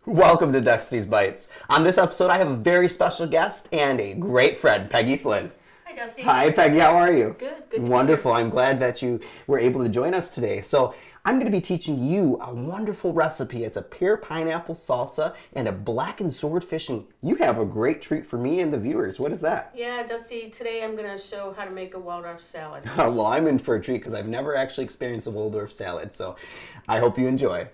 Welcome to Dustiesbites. On this episode, I have a very special guest and a great friend, Peggy Flynn. Hi, Dusty. Hi, Peggy. How are you? Good. Wonderful. I'm glad that you were able to join us today. So I'm going to be teaching you a wonderful recipe. It's a pear pineapple salsa and a blackened swordfish, and you have a great treat for me and the viewers. What is that? Yeah, Dusty, today I'm going to show how to make a Waldorf salad. Well, I'm in for a treat because I've never actually experienced a Waldorf salad, so I hope you enjoy.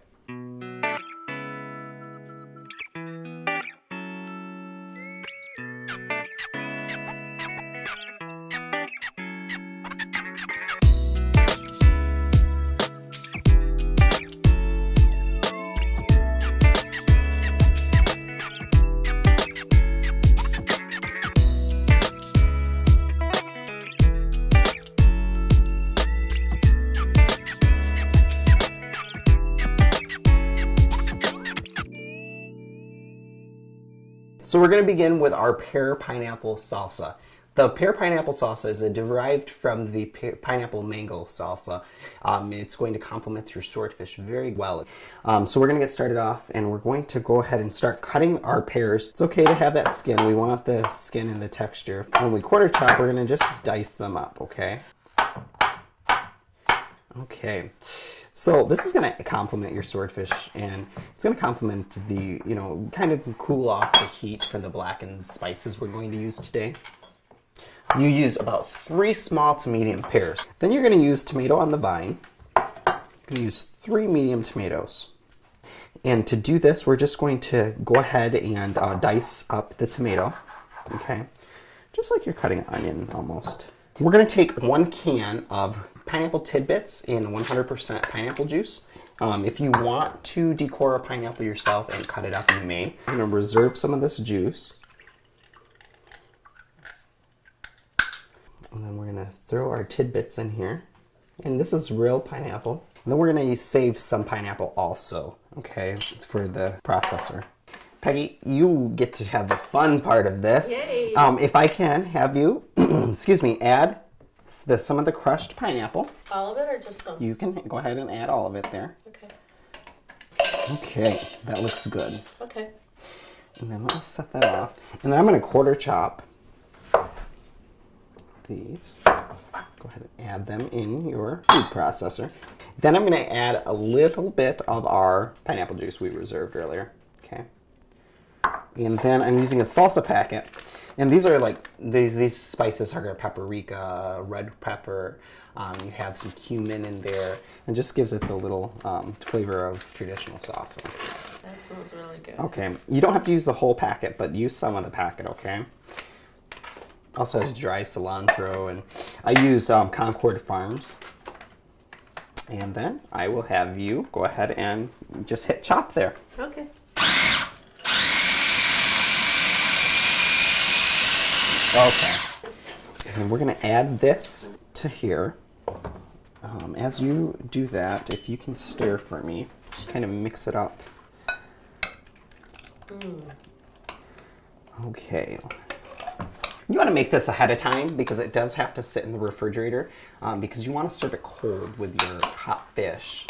So we're going to begin with our pear pineapple salsa. The pear pineapple salsa is derived from the pineapple mango salsa. It's going to complement your swordfish very well. So we're going to get started off, and we're going to go ahead and start cutting our pears. It's okay to have that skin. We want the skin and the texture. When we quarter chop, we're going to just dice them up, okay? Okay. So this is going to complement your swordfish, and it's going to complement the, kind of cool off the heat from the blackened spices we're going to use today. You use about 3 small to medium pears. Then you're going to use tomato on the vine. You're going to use 3 medium tomatoes. And to do this, we're just going to go ahead and dice up the tomato, okay? Just like you're cutting an onion almost. We're going to take 1 can of pineapple tidbits in 100% pineapple juice. If you want to decore a pineapple yourself and cut it up, you may. I'm going to reserve some of this juice. And then we're going to throw our tidbits in here. And this is real pineapple. And then we're going to save some pineapple also, okay, for the processor. Peggy, you get to have the fun part of this. Yay. If I can have you, add some of the crushed pineapple. All of it or just some? You can go ahead and add all of it there. Okay. Okay, that looks good. Okay. And then let's set that off. And then I'm going to quarter chop these. Go ahead and add them in your food processor. Then I'm going to add a little bit of our pineapple juice we reserved earlier. Okay. And then I'm using a salsa packet. And these are like, these spices are paprika, red pepper, you have some cumin in there, and just gives it the little flavor of traditional salsa. That smells really good. Okay, you don't have to use the whole packet, but use some of the packet, okay? Also has dry cilantro, and I use Concord Farms. And then I will have you go ahead and just hit chop there. Okay. Okay, and we're going to add this to here. As you do that, if you can stir for me, just kind of mix it up. Okay. You want to make this ahead of time because it does have to sit in the refrigerator because you want to serve it cold with your hot fish.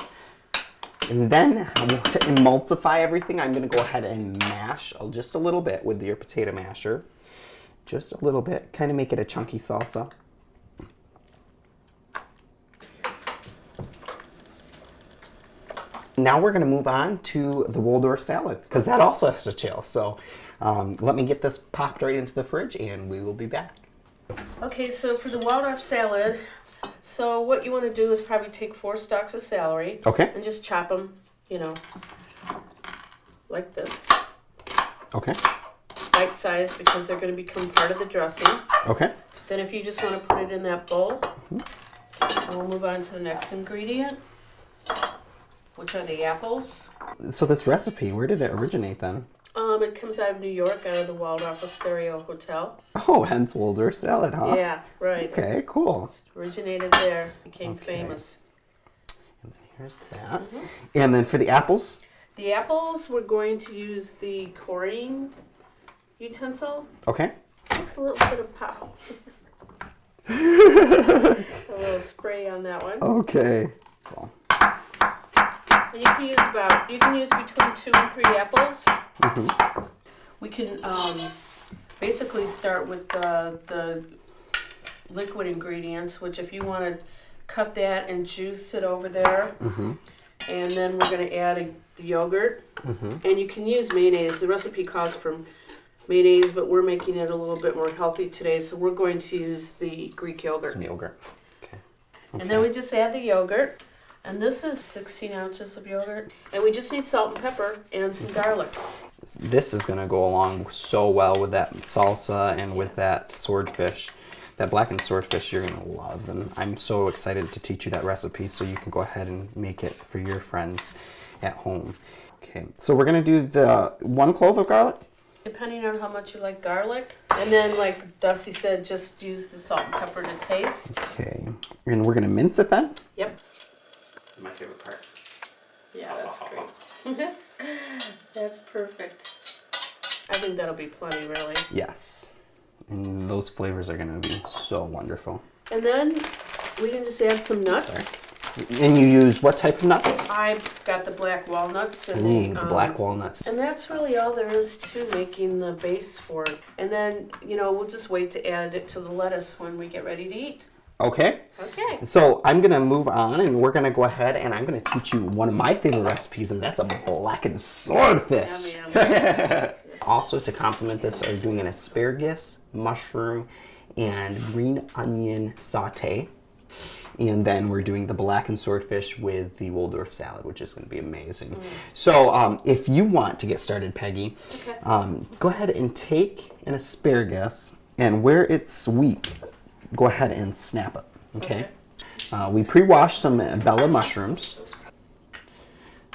And then to emulsify everything, I'm going to go ahead and mash just a little bit with your potato masher. Just a little bit, kind of make it a chunky salsa. Now we're going to move on to the Waldorf salad, because that also has to chill. So let me get this popped right into the fridge, and we will be back. Okay, so for the Waldorf salad, so what you want to do is probably take 4 stalks of celery. Okay. And just chop them, like this. Okay. Bite size because they're going to become part of the dressing. Okay. Then if you just want to put it in that bowl, and we'll move on to the next ingredient, which are the apples. So this recipe, where did it originate then? It comes out of New York, out of the Waldorf Astoria Hotel. Oh, hence Waldorf salad, huh? Yeah, right. Okay, cool. Originated there, became famous. And here's that. And then for the apples? The apples, we're going to use the coring utensil. Okay. Takes a little bit of power. A little spray on that one. Okay. Cool. And you can use between 2 and 3 apples. We can basically start with the liquid ingredients, which if you want to cut that and juice it over there. And then we're going to add the yogurt. And you can use mayonnaise. The recipe calls for mayonnaise, but we're making it a little bit more healthy today, so we're going to use the Greek yogurt. Some yogurt. Okay. And then we just add the yogurt. And this is 16 ounces of yogurt. And we just need salt and pepper and some garlic. This is going to go along so well with that salsa and with that swordfish. That blackened swordfish you're going to love. And I'm so excited to teach you that recipe so you can go ahead and make it for your friends at home. Okay, so we're going to do the 1 clove of garlic. Depending on how much you like garlic. And then, like Dusty said, just use the salt and pepper to taste. Okay, and we're going to mince it then? Yep. My favorite part. Yeah, that's great. That's perfect. I think that'll be plenty, really. Yes. And those flavors are going to be so wonderful. And then we can just add some nuts. Sorry. And you use what type of nuts? I've got the black walnuts. And the black walnuts. And that's really all there is to making the base for it. And then, we'll just wait to add it to the lettuce when we get ready to eat. Okay. Okay. So I'm going to move on, and we're going to go ahead, and I'm going to teach you one of my favorite recipes, and that's a blackened swordfish. Yummy, yummy. Also, to complement this, are doing an asparagus, mushroom, and green onion saute. And then we're doing the blackened swordfish with the Waldorf salad, which is going to be amazing. So if you want to get started, Peggy, go ahead and take an asparagus, and where it's weak, go ahead and snap it, okay? We pre-washed some Bella mushrooms.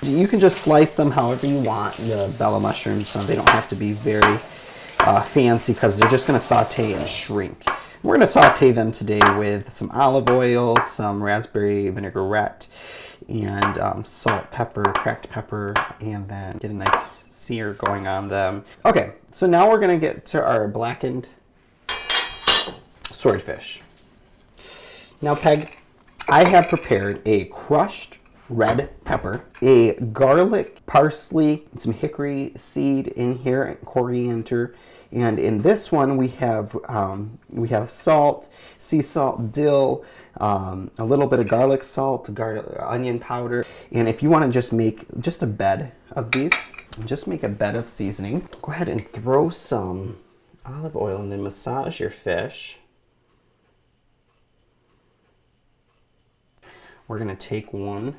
You can just slice them however you want, the Bella mushrooms, so they don't have to be very fancy because they're just going to saute and shrink. We're going to saute them today with some olive oil, some raspberry vinaigrette, and salt, pepper, cracked pepper, and then get a nice sear going on them. Okay, so now we're going to get to our blackened swordfish. Now, Peg, I have prepared a crushed red pepper, a garlic, parsley, some hickory seed in here, coriander, and in this one we have salt, sea salt, dill, a little bit of garlic salt, onion powder, and if you want to just make just a bed of these, just make a bed of seasoning. Go ahead and throw some olive oil and then massage your fish. We're going to take one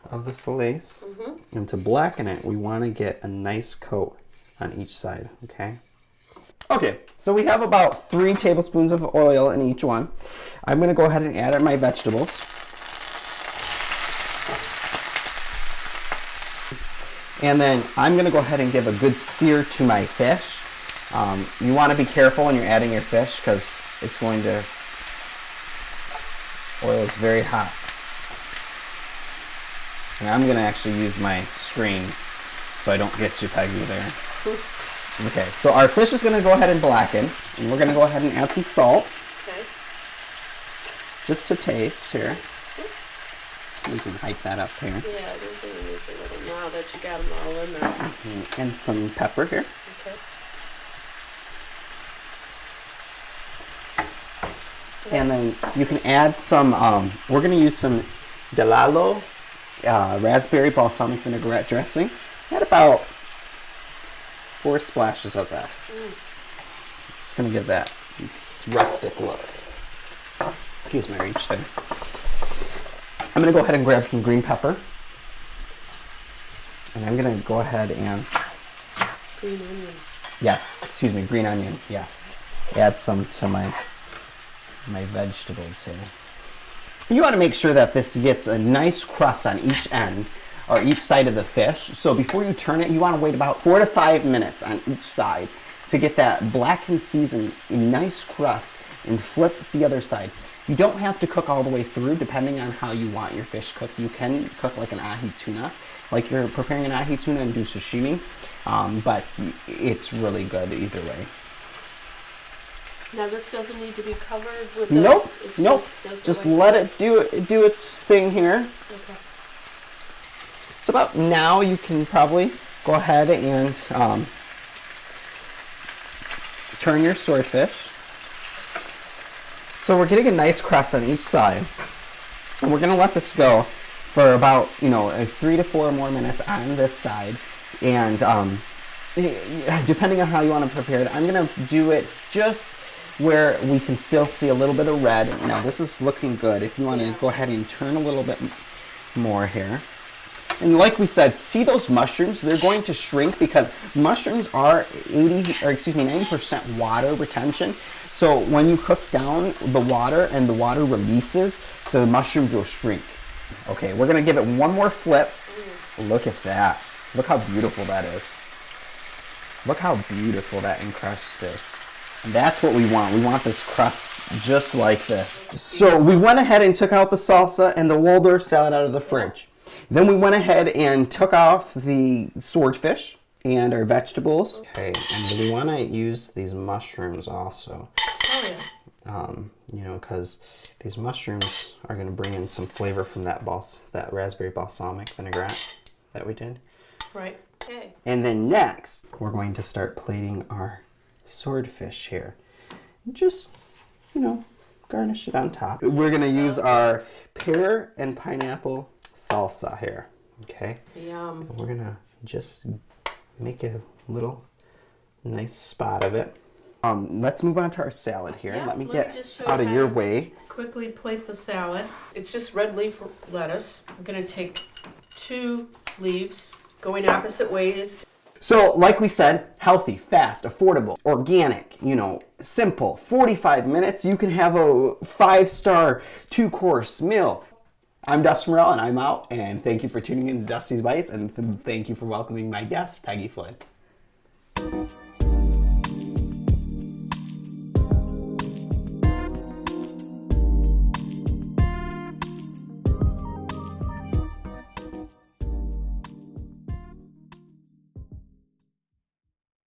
of the fillets, and to blacken it, we want to get a nice coat on each side, okay? Okay, so we have about 3 tablespoons of oil in each one. I'm going to go ahead and add my vegetables. And then I'm going to go ahead and give a good sear to my fish. You want to be careful when you're adding your fish because it's going to, oil is very hot. And I'm going to actually use my screen so I don't get you, Peggy, there. Okay, so our fish is going to go ahead and blacken. And we're going to go ahead and add some salt. Okay. Just to taste here. We can hike that up here. Yeah, I think we need a little now that you got them all in there. And some pepper here. Okay. And then you can add some, we're going to use some Delalo raspberry balsamic vinaigrette dressing. Add about 4 splashes of this. It's going to give that rustic look. Excuse my reach there. I'm going to go ahead and grab some green pepper. And I'm going to go ahead and... Green onion. Yes, excuse me, green onion, yes. Add some to my vegetables here. You want to make sure that this gets a nice crust on each end or each side of the fish. So before you turn it, you want to wait about 4 to 5 minutes on each side to get that blackened seasoned nice crust and flip the other side. You don't have to cook all the way through depending on how you want your fish cooked. You can cook like an ahi tuna, like you're preparing an ahi tuna and do sashimi, but it's really good either way. Now this doesn't need to be covered with Nope. Just let it do its thing here. Okay. So about now you can probably go ahead and turn your swordfish. So we're getting a nice crust on each side. And we're going to let this go for about, 3 to 4 more minutes on this side. And depending on how you want to prepare it, I'm going to do it just where we can still see a little bit of red. Now this is looking good. If you want to go ahead and turn a little bit more here. And like we said, see those mushrooms? They're going to shrink because mushrooms are 90% water retention. So when you cook down the water and the water releases, the mushrooms will shrink. Okay, we're gonna give it one more flip. Look at that. Look how beautiful that is. Look how beautiful that encrust is. And that's what we want. We want this crust just like this. So we went ahead and took out the salsa and the Waldorf salad out of the fridge. Then we went ahead and took off the swordfish and our vegetables. Okay, and we want to use these mushrooms also. Oh yeah. Because these mushrooms are going to bring in some flavor from that raspberry balsamic vinaigrette that we did. Right. Okay. And then next, we're going to start plating our swordfish here. Just, garnish it on top. We're going to use our pear and pineapple salsa here. Okay? Yum. And we're going to just make a little nice spot of it. Let's move on to our salad here. Yeah, let me just get show out you of how your to way. Quickly plate the salad. It's just red leaf lettuce. I'm going to take 2 leaves going opposite ways. So, like we said, healthy, fast, affordable, organic, simple. 45 minutes, you can have a 5-star, 2-course meal. I'm Dustin Morell, and I'm out, and thank you for tuning in to Dustiesbites, and thank you for welcoming my guest, Peggy Flynn.